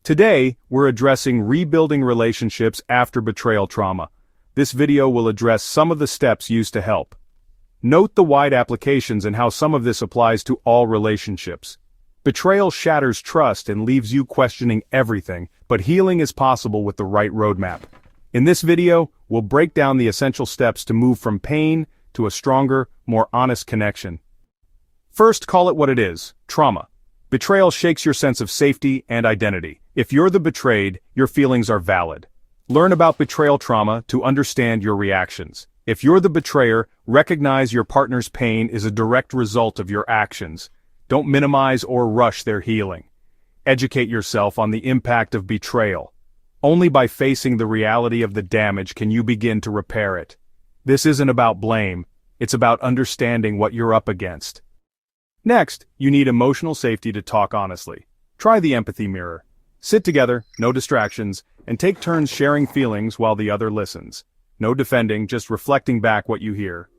Today, we're addressing rebuilding relationships after betrayal trauma. This video will address some of the steps used to help. Note the wide applications and how some of this applies to all relationships. Betrayal shatters trust and leaves you questioning everything, but healing is possible with the right roadmap. In this video, we'll break down the essential steps to move from pain to a stronger, more honest connection. First, call it what it is: trauma. Betrayal shakes your sense of safety and identity. If you're the betrayed, your feelings are valid. Learn about betrayal trauma to understand your reactions. If you're the betrayer, recognize your partner's pain is a direct result of your actions. Don't minimize or rush their healing. Educate yourself on the impact of betrayal. Only by facing the reality of the damage can you begin to repair it. This isn't about blame, it's about understanding what you're up against. Next, you need emotional safety to talk honestly. Try the empathy mirror. Sit together, no distractions, and take turns sharing feelings while the other listens. No defending, just reflecting back what you hear.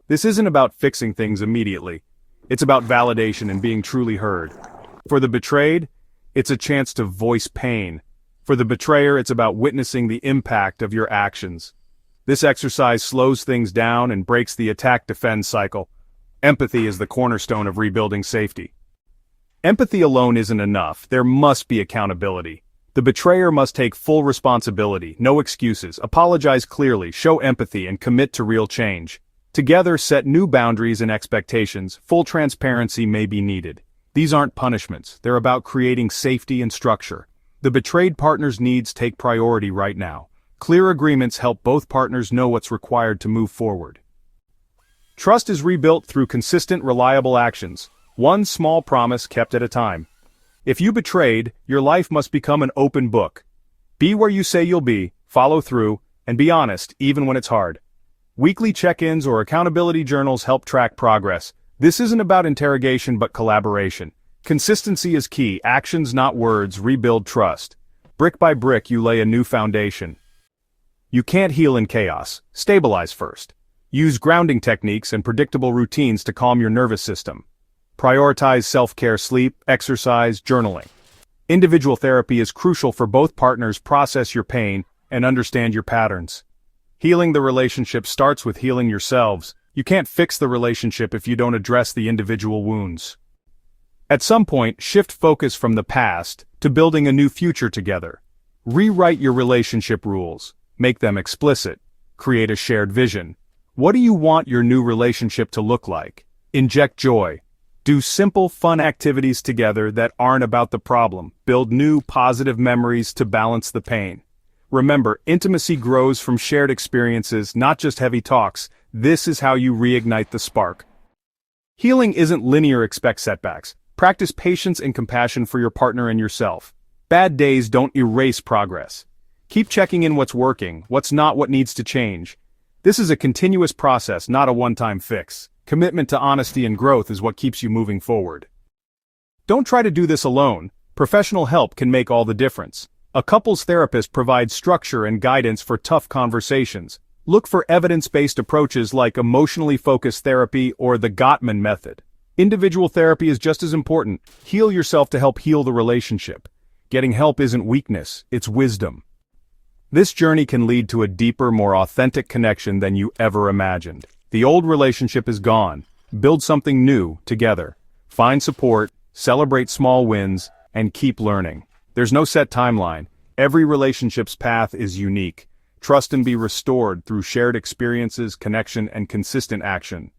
This isn't about fixing things immediately. It's about validation and being truly heard. For the betrayed, it's a chance to voice pain. For the betrayer, it's about witnessing the impact of your actions. This exercise slows things down and breaks the attack-defend cycle. Empathy is the cornerstone of rebuilding safety. Empathy alone isn't enough, there must be accountability. The betrayer must take full responsibility, no excuses, apologize clearly, show empathy, and commit to real change. Together, set new boundaries and expectations. Full transparency may be needed. These aren't punishments, they're about creating safety and structure. The betrayed partner's needs take priority right now. Clear agreements help both partners know what's required to move forward. Trust is rebuilt through consistent, reliable actions. One small promise kept at a time. If you betrayed, your life must become an open book. Be where you say you'll be, follow through, and be honest, even when it's hard. Weekly check-ins or accountability journals help track progress. This isn't about interrogation but collaboration. Consistency is key, actions not words rebuild trust. Brick by brick you lay a new foundation. You can't heal in chaos, stabilize first. Use grounding techniques and predictable routines to calm your nervous system. Prioritize self-care, sleep, exercise, journaling. Individual therapy is crucial for both partners. Process your pain and understand your patterns. Healing the relationship starts with healing yourselves. You can't fix the relationship if you don't address the individual wounds. At some point, shift focus from the past to building a new future together. Rewrite your relationship rules. Make them explicit. Create a shared vision. What do you want your new relationship to look like? Inject joy. Do simple, fun activities together that aren't about the problem. Build new, positive memories to balance the pain. Remember, intimacy grows from shared experiences, not just heavy talks. This is how you reignite the spark. Healing isn't linear. Expect setbacks. Practice patience and compassion for your partner and yourself. Bad days don't erase progress. Keep checking in what's working, what's not, what needs to change. This is a continuous process, not a one-time fix. Commitment to honesty and growth is what keeps you moving forward. Don't try to do this alone. Professional help can make all the difference. A couples therapist provides structure and guidance for tough conversations. Look for evidence-based approaches like emotionally focused therapy or the Gottman method. Individual therapy is just as important. Heal yourself to help heal the relationship. Getting help isn't weakness, it's wisdom. This journey can lead to a deeper, more authentic connection than you ever imagined. The old relationship is gone. Build something new together. Find support, celebrate small wins, and keep learning. There's no set timeline. Every relationship's path is unique. Trust and be restored through shared experiences, connection, and consistent action.